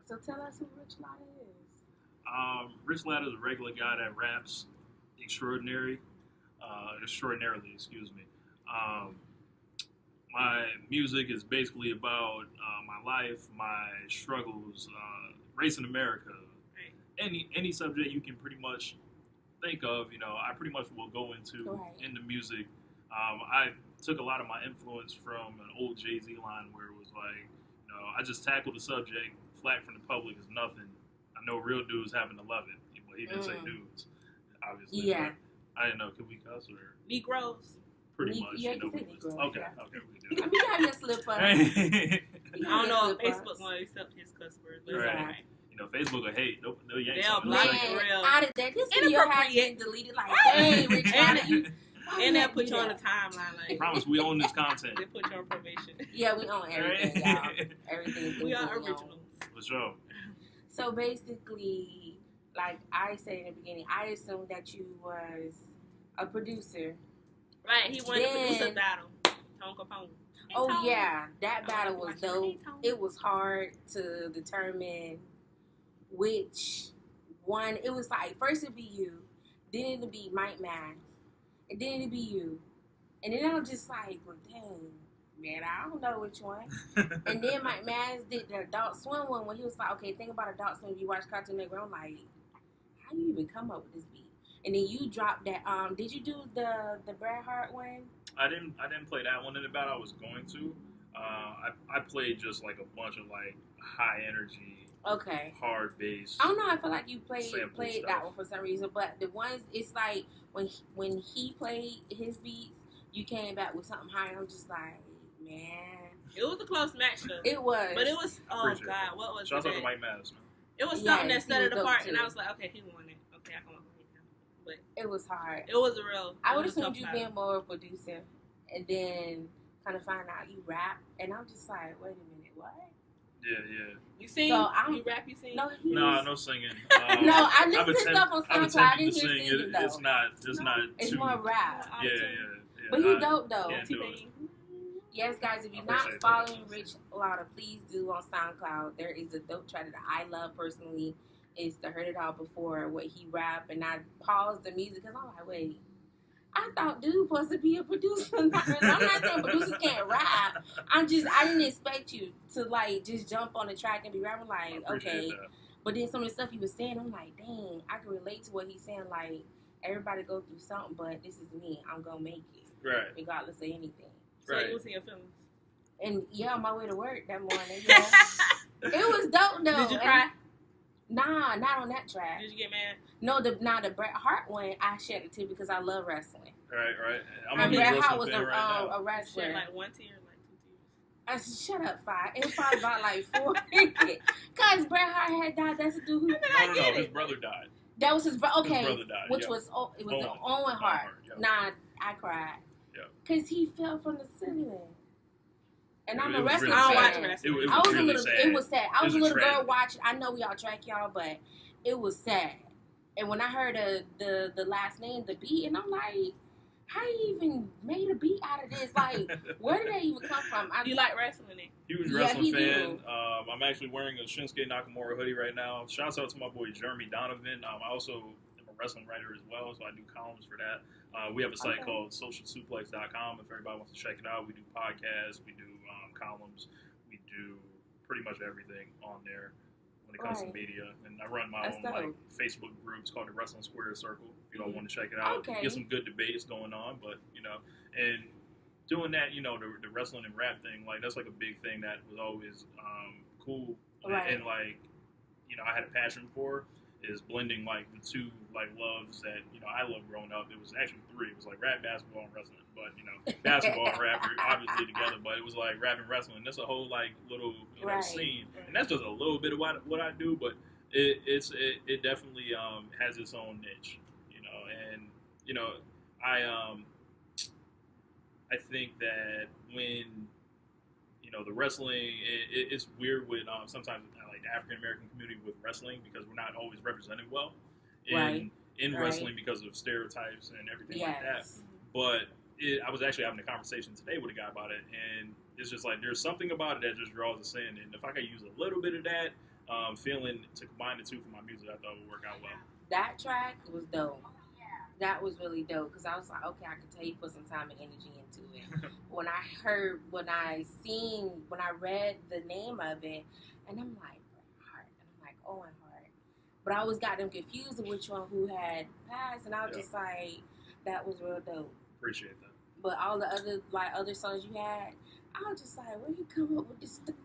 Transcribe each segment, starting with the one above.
So tell us who Rich Latta is. Rich Latta is a regular guy that raps extraordinarily, excuse me. Um, my music is basically about my life, my struggles, race in America, any subject you can pretty much think of. I pretty much will go in the music. I took a lot of my influence from an old Jay-Z line where it was like, I just tackled the subject. Flack from the public is nothing. I know real dudes happen to love it, but he didn't say dudes, obviously. Yeah. I didn't know. Could we cuss or Negroes? pretty much? Yeah, you can say Negroes. Okay, Yeah. okay, we do. I mean, you have your slip up. I don't know if Facebook will accept his cuss words. Right. Facebook will hate. Nope, no yanks. They'll on block it. it real. Out of that, this video has been deleted. Like, hey, Rich Latta, and they'll put you on the timeline. I Like, promise we own this content. they put you on probation. Yeah, we own everything, y'all. Everything. We are originals. For sure. So basically, like I said in the beginning, I assumed that you was a producer. Right, he wanted to produce a battle. Tone Capone. Oh yeah, that battle was dope. It was hard to determine which one. It was like first it'd be you, then it'd be Mike Mass, and then it'd be you, and then I was just like, well, dang, man, I don't know which one. And then Mike Mass did the Adult Swim one when he was like, okay, think about Adult Swim. You watch Cartoon Network. I'm like, how you even come up with this beat? And then you dropped that. Did you do the Bret Hart one? I didn't play that one in the battle. I was going to. I played just like a bunch of like high energy, hard bass. I don't know. I feel like you played stuff. that one for some reason, but the ones it's like when he played his beats, you came back with something high. I'm just like, man, It was a close match though. it was. But it was, oh Appreciate God, it. what was Shout out to it? Mike Mass, man. It was Yeah, something that set he it was apart, dope, and too. I was like, okay, he won it. Okay, I come up with him. But It was hard. it was a real. I it would was a assume tough you battle. being more of a producer, and then kind of find out you rap, and I'm just like, wait a minute, what? Yeah. You sing? So I'm- You rap? You sing? No, No singing. No, I I've listened to stuff on I've SoundCloud. I attempted didn't to hear sing. singing though. It's not It's too. more rap. Yeah. But he dope though. Can't do it. T-Pain. Yes, guys, if you're I not appreciate following that. Rich Latta, please do on SoundCloud. There is a dope track that I love personally. Is the Heard It All Before, what he rap, and I paused the music because I'm like, wait, I thought dude supposed to be a producer. I'm not saying producers can't rap. I didn't expect you to like just jump on the track and be rapping like, I appreciate okay. that. But then some of the stuff he was saying, I'm like, dang, I can relate to what he's saying. Like, everybody go through something, but this is me. I'm gonna make it, Right. regardless of anything. So Right. you was in your feelings. And yeah, on my way to work that morning, yeah. It was dope though. Did you cry? Nah, not on that track. Did you get mad? No, the Bret Hart one, I shed a tear because I love wrestling. Right. I'm a And big Bret Hart wrestling was fan right now. a Shed wrestler. like one tear, like 2 tears. I said, shut up, 5. It was probably about like 4. Because Bret Hart had died. That's a dude who. No. His brother died. That was his brother. Okay. His brother died. Which yeah. was, it was Owen. Owen Hart. Yeah. Nah, I cried. Yeah. Because he fell from the ceiling. And I'm It a was wrestling really I don't fan. watch wrestling. It I was really a little. sad. It was sad. I was It a was little a girl tragedy. watching. I know we all track y'all, but it was sad. And when I heard the last name, the beat, and I'm like, how you even made a beat out of this? Like, where did that even come from? You like wrestling then? Huge Yeah, wrestling he fan. do. I'm actually wearing a Shinsuke Nakamura hoodie right now. Shouts out to my boy Jeremy Donovan. I also am a wrestling writer as well, so I do columns for that. We have a site called socialsuplex.com. If everybody wants to check it out, we do podcasts, we do columns, we do pretty much everything on there when it comes to Right. media. And I run my That's own dope. like Facebook group. It's called the Wrestling Square Circle. If you don't want to check it out, Okay. get some good debates going on. But and doing that, the wrestling and rap thing, like that's like a big thing that was always cool. Right. And like, I had a passion for is blending like the two like loves that I loved growing up. It was actually 3. It was like rap, basketball, and wrestling. But basketball and rap are obviously together. But it was like rap and wrestling. That's a whole like little Right. scene, and that's just a little bit of what I do. But it definitely has its own niche, and I think that when the wrestling, it's weird with sometimes like the African American community with wrestling because we're not always represented well in Right. wrestling because of stereotypes and everything like that. Yes. But I was actually having a conversation today with a guy about it, and it's just like there's something about it that just draws us in, and if I could use a little bit of that, feeling to combine the two for my music, I thought would work out well. That track was dope. That was really dope because I was like, okay, I could tell you put some time and energy into it. When I read the name of it, and I'm like, Heart, and I'm like, Owen Hart. But I always got them confused of which one who had passed, and I was just like, that was real dope. Appreciate that. But all the other songs you had, I was just like, where you come up with this stuff?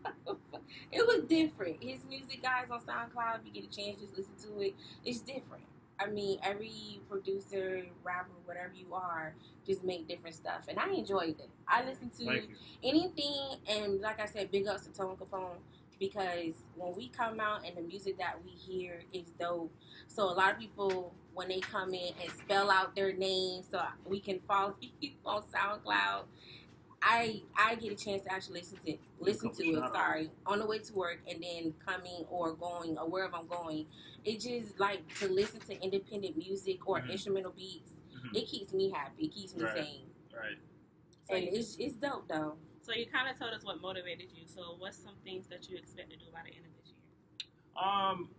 It was different. His music, guys, on SoundCloud, if you get a chance, just listen to it. It's different. I mean, every producer, rapper, whatever you are, just make different stuff. And I enjoyed it. I listened to anything, and like I said, big ups to Tone Capone, because when we come out and the music that we hear is dope. So a lot of people, when they come in and spell out their name so we can follow you on SoundCloud, I get a chance to actually listen to it, on the way to work and then coming or going or wherever I'm going. It just like to listen to independent music or instrumental beats. It keeps me happy. It keeps me sane. Right. And it's dope though. So you kind of told us what motivated you. So what's some things that you expect to do by the end of this year? I'm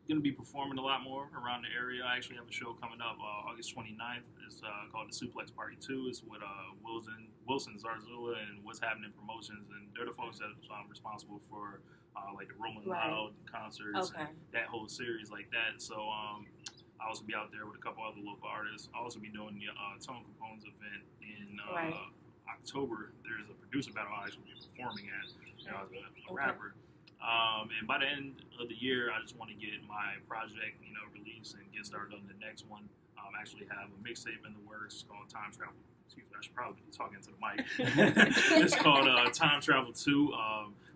going to be performing a lot more around the area. I actually have a show coming up August 29th. It's called the Suplex Party 2. It's with Wilson Zarzula and What's Happening Promotions, and they're the folks that I'm responsible for like the Rolling Loud concerts and that whole series like that. So I'll also be out there with a couple other local artists. I'll also be doing the Tone Capone's event in October. There's a producer battle I'll actually be performing at as a rapper. And by the end of the year, I just want to get my project, released and get started on the next one. I actually have a mixtape in the works called Time Travel. Excuse me, I should probably be talking to the mic. It's called Time Travel 2.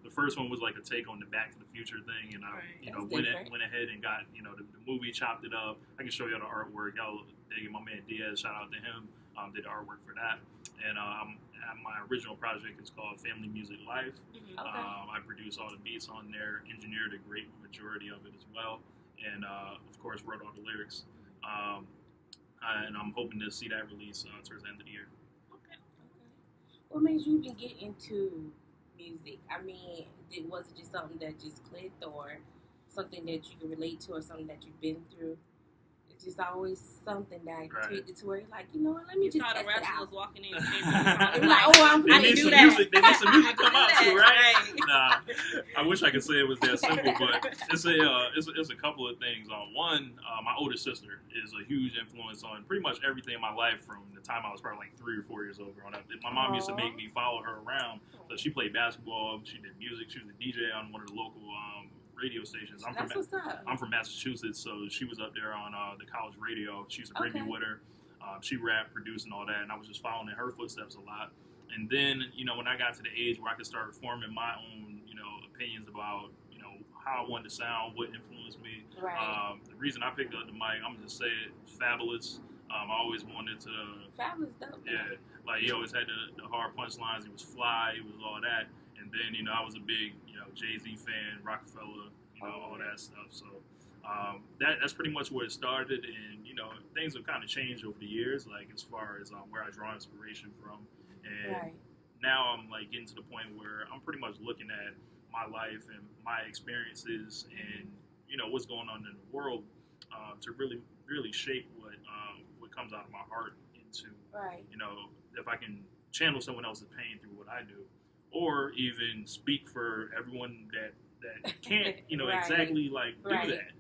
The first one was like a take on the Back to the Future thing, and I, went ahead and got, the movie, chopped it up. I can show y'all the artwork. Y'all dig it. My man Diaz, shout out to him, did the artwork for that. And my original project is called Family Music Life. I produce all the beats on there, engineered a great majority of it as well, and of course wrote all the lyrics. And I'm hoping to see that release towards the end of the year. Okay. What made you even get into music? I mean, was it just something that just clicked, or something that you can relate to, or something that you've been through? It's just always something that tweaked it to where you're like, let me just test it out. Was walking in. They need some music to come out to, right? Nah, I wish I could say it was that simple, but it's a couple of things. One, my older sister is a huge influence on pretty much everything in my life from the time I was probably like 3 or 4 years old growing up. My mom used to make me follow her around. So she played basketball, she did music, she was a DJ on one of the local radio stations. I'm from Massachusetts, so she was up there on the college radio. She used to bring me with her. She rapped, produced, and all that, and I was just following in her footsteps a lot. And then, when I got to the age where I could start forming my own, opinions about, how I wanted to sound, what influenced me. The reason I picked up the mic, I'm gonna just say it, Fabulous. I always wanted to. Fabulous, dope. Yeah, like he always had the hard punchlines. He was fly. He was all that. And then, I was a big, Jay-Z fan, Rockefeller, all that stuff. So that's pretty much where it started. And, things have kind of changed over the years, like as far as where I draw inspiration from. And now I'm like getting to the point where I'm pretty much looking at my life and my experiences and, what's going on in the world to really, really shape what comes out of my heart into, if I can channel someone else's pain through what I do. Or even speak for everyone that can't, exactly like do that,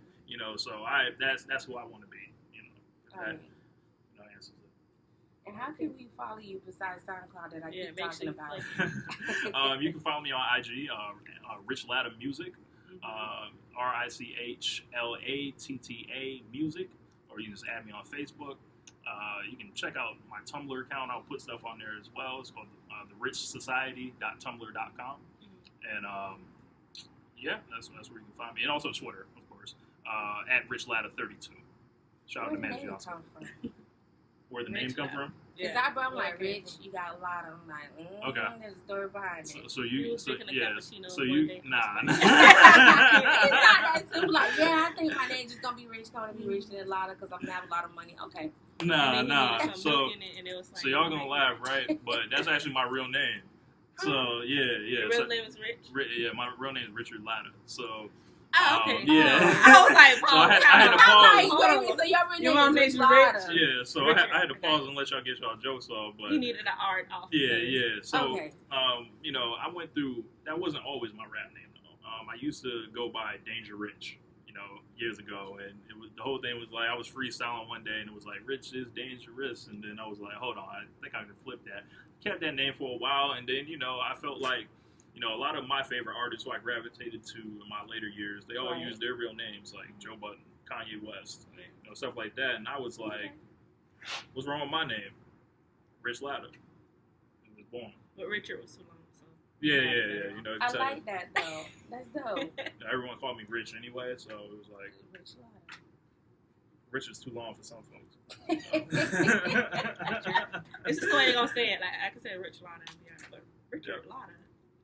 So that's who I want to be, That answers it. And how can we follow you besides SoundCloud that I keep talking about? You can follow me on IG, Rich Latta Music, RICHLATTA Music, or you can just add me on Facebook. You can check out my Tumblr account. I'll put stuff on there as well. It's called therichsociety.tumblr.com. And that's where you can find me. And also Twitter, of course, at RichLatta32. Shout out to Matt Johnson. Where the name come from? Because I'm like, Rich, you got a lot of them. Like, there's a story behind it. So you, nah. It's not that simple. Like, I think my name just gonna be Rich, gonna be Rich and a lot because I'm gonna have a lot of money. Okay. Nah. So y'all gonna laugh, right? But that's actually my real name. So yeah. Your real name is Rich? Yeah, my real name is Richard Latta. So. Oh, okay. Yeah. I was like, bro. So I had to pause. Wait, so your mom name name's is Rich? Latta. Yeah, so Richard. I had to pause and let y'all get y'all jokes off, but He needed an art off. yeah. So, Okay. you know, I went through. That wasn't always my rap name though. I used to go by Danger Rich, you know, years ago, and it was the whole thing was like I was freestyling one day, and it was like Rich is dangerous, and then I was like, hold on, I think I can flip that. Kept that name for a while, and then you know, I felt like. You know, a lot of my favorite artists who I gravitated to in my later years, they all use their real names, like Joe Budden, Kanye West, you know, stuff like that. And I was like, what's wrong with my name? Rich Latta. He was born. But Richard was too long, so. Yeah. You know, I like that, though. That's dope. everyone called me Rich anyway, so it was like, Rich Latta. Rich is too long for some folks. It's just the way you're going to say it. Like, I could say Rich Latta and be honest, but Richard Latta.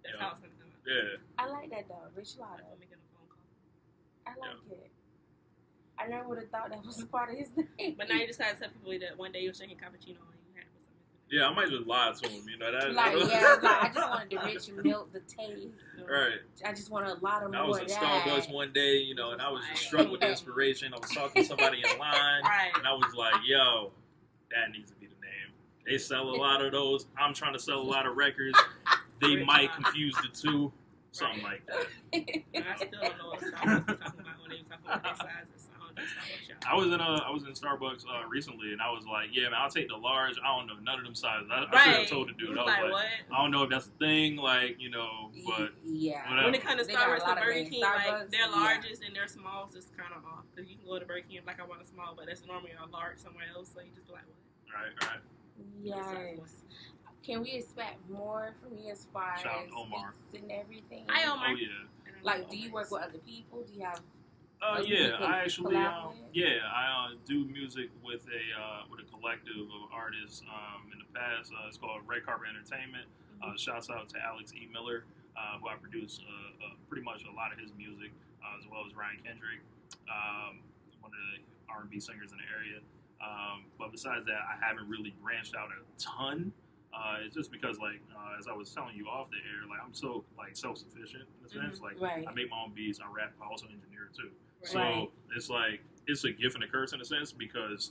That's how it's going to come out. Yeah. I like that, though. Rich Latta. I'm making a phone call. I like it. I never would have thought that was a part of his name. But now you just got to tell people that one day you're drinking cappuccino and you had to put something. Yeah, I might just lie to him, you know. I just wanted the rich milk, the taste. Right. I just wanted a lot of more I was of at that. Starbucks one day, you know, and I was just struck with inspiration. I was talking to somebody in line, and I was like, yo, that needs to be the name. They sell a lot of those. I'm trying to sell a lot of records. They might confuse the two. Something like that. And I still don't know what Starbucks is talking about when they talk about their sizes. I was in Starbucks recently, and I was like, "Yeah, man, I'll take the large. I don't know none of them sizes." I should have told the dude. I was like, what? "I don't know if that's a thing, like you know, but yeah." whatever. When it comes to Starbucks and Burger King, like their Starbucks, largest and their smalls is kind of off because you can go to Burger King and be like, I want a small, but that's normally a large somewhere else. So you just be like, what? Right. Yes. Can we expect more from you as far as Omar and everything? Hi, Omar. Oh yeah. Like, do you work with other people? Do you have? Yeah, I actually I do music with a collective of artists. In the past, it's called Red Carpet Entertainment. Shouts out to Alex E. Miller, who I produce pretty much a lot of his music, as well as Ryan Kendrick, one of the R&B singers in the area. But besides that, I haven't really branched out a ton. It's just because, like, as I was telling you off the air, like I'm so like self-sufficient in a sense. Like, I make my own beats, I rap, I also engineer too. So it's like it's a gift and a curse in a sense because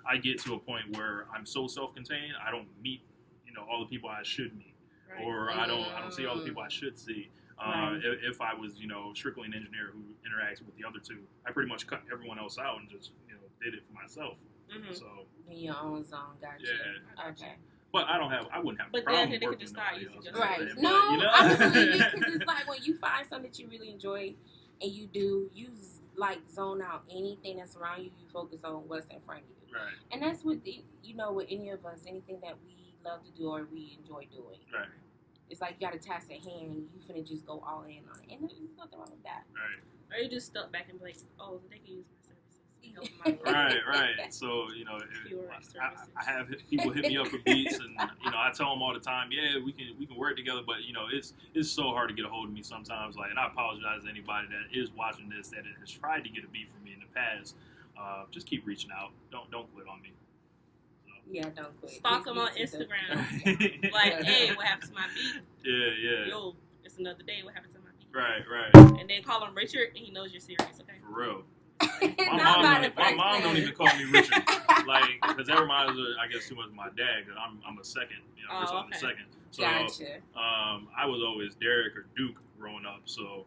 I get to a point where I'm so self-contained, I don't meet, you know, all the people I should meet, or I don't see all the people I should see. If I was, you know, strictly an engineer who interacts with the other two, I pretty much cut everyone else out and just, you know, did it for myself. So in your own zone, gotcha. Yeah. Okay. But I wouldn't have a problem. But then they working could just start with using nobody just else. No, You know? I believe it because it's like when you find something that you really enjoy and you like zone out anything that's around you. You focus on what's in front of you. Right. And that's what with any of us, anything that we love to do or we enjoy doing. Right. It's like you got a task at hand and you finna just go all in on it, and there's nothing wrong with that. Right. Or you just stuck back and be like, oh, they can use my services. Right. So, you know, I have people hit me up for beats, and you know, I tell them all the time, yeah, we can work together. But you know, it's so hard to get a hold of me sometimes. Like, and I apologize to anybody that is watching this that has tried to get a beat from me in the past. Just keep reaching out. Don't quit on me. So. Yeah, don't quit. Stalk them on Instagram. Like, hey, what happened to my beat? Yeah. Yo, it's another day. What happened to my beat? Right. And then call him Richard, and he knows you're serious. Okay. For real. My mom don't even call me Richard, like, because that reminds her, I guess, too much of my dad. Cause I'm a second, you know, I'm the second. So, gotcha. I was always Derek or Duke growing up. So,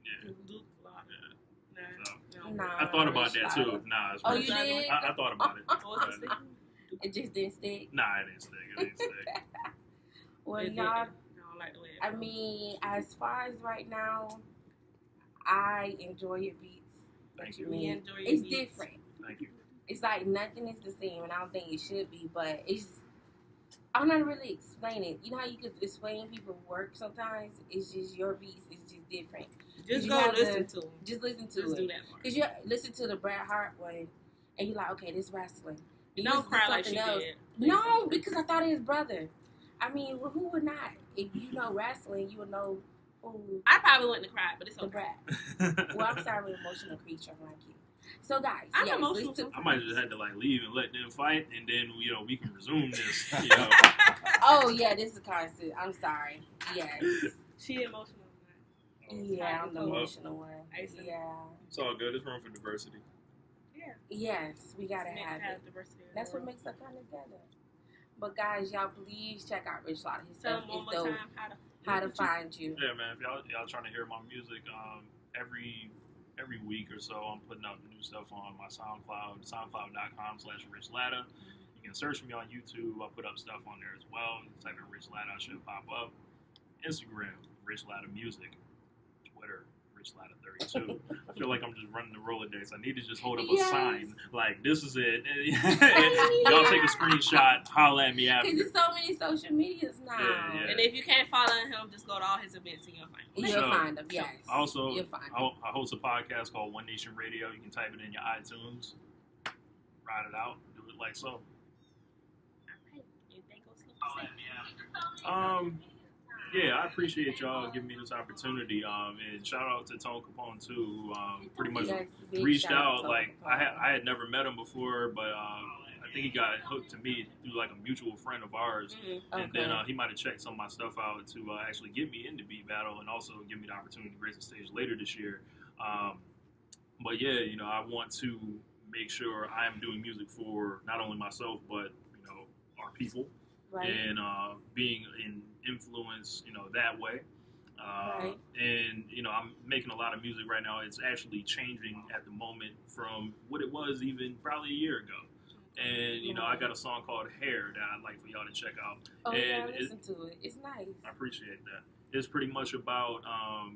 yeah. No. I thought about that too. Nah, it's you did? I thought about it. It just didn't stick. Nah, it didn't stick. Well, y'all. I mean, as far as right now, I enjoy your beats. Thank you. We enjoy your It's beats. different. Thank you. It's like nothing is the same, and I don't think it should be. But I'm not really explain it. You know how you could explain people's work sometimes? It's just your beats. It's just different. Just go listen to them. Just listen to just it. do that part. Because you listen to the Bret Hart one, and you're like, okay, this wrestling. You don't cry like she did. No, because I thought it was brother. I mean, well, who would not? If you know wrestling, you would know who. I probably wouldn't have cried, but it's the okay. Bret. Well, I'm sorry, I'm an emotional creature. I'm like you. So guys, I'm yes, emotional listen. I might just have to like leave and let them fight, and then we can resume this. Oh yeah, this is constant. I'm sorry. Yes. She emotional. Yeah, I'm the Oh. emotional one. Yeah. It's all good. It's room for diversity. Yeah. Yes, we gotta have it. Diversity. That's what makes us come together. But guys, y'all please check out Rich Latta. His Tell stuff them one is more dope. time How to find you? Yeah, man. If y'all trying to hear my music, every week or so, I'm putting up new stuff on my SoundCloud, soundcloud.com/Rich Latta. You can search me on YouTube. I put up stuff on there as well. Type in Rich Latta, I should pop up. Instagram, Rich Latta Music. Twitter, Rich Latta 32. I feel like I'm just running the Rolodex. I need to just hold up a sign like this is it. Y'all take a screenshot, holla at me after. Because there's so many social medias now. Yeah. And if you can't follow him, just go to all his events and you'll find him. You'll find them, yes. Also, You'll find them. I host a podcast called One Nation Radio. You can type it in your iTunes, ride it out, do it like so. All right. Anything else? Yeah, I appreciate y'all giving me this opportunity. And shout out to Tone Capone too, who pretty much reached out. Like I had never met him before, but I think he got hooked to me through like a mutual friend of ours, and then he might have checked some of my stuff out to actually get me into Beat Battle and also give me the opportunity to grace the stage later this year. But yeah, I want to make sure I am doing music for not only myself but our people. Right. And being an influence, that way. Right. And, I'm making a lot of music right now. It's actually changing at the moment from what it was even probably a year ago. And, I got a song called Hair that I'd like for y'all to check out. Oh, and yeah, listen to it. It's nice. I appreciate that. It's pretty much about,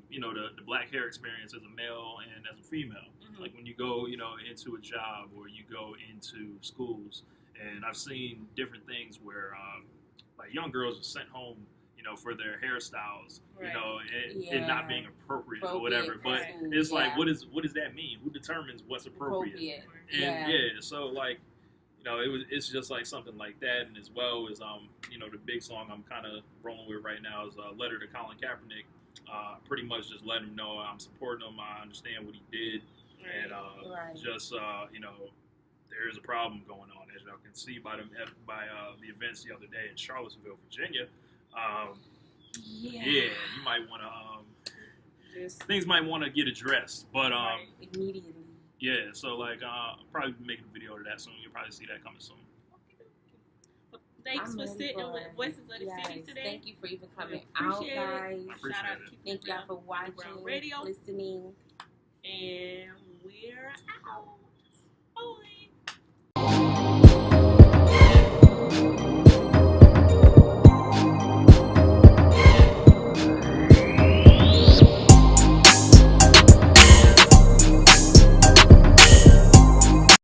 the black hair experience as a male and as a female. Mm-hmm. Like when you go, into a job or you go into schools. And I've seen different things where, like young girls are sent home, for their hairstyles, right. It not being appropriate or whatever. But it's like, what does that mean? Who determines what's appropriate? And so like, it's just like something like that. And as well as, the big song I'm kind of rolling with right now is Letter to Colin Kaepernick. Pretty much just letting him know I'm supporting him. I understand what he did. Right. And just, there is a problem going on, as y'all can see by the events the other day in Charlottesville, Virginia. You might want to things might want to get addressed, but immediately. Yeah, so like I'll probably be making a video to that soon. You'll probably see that coming soon. Well, thanks for sitting with Voices of the City today. Thank you for even coming out, guys. Shout out to Thank y'all for watching, radio, listening, and we're out. Bye.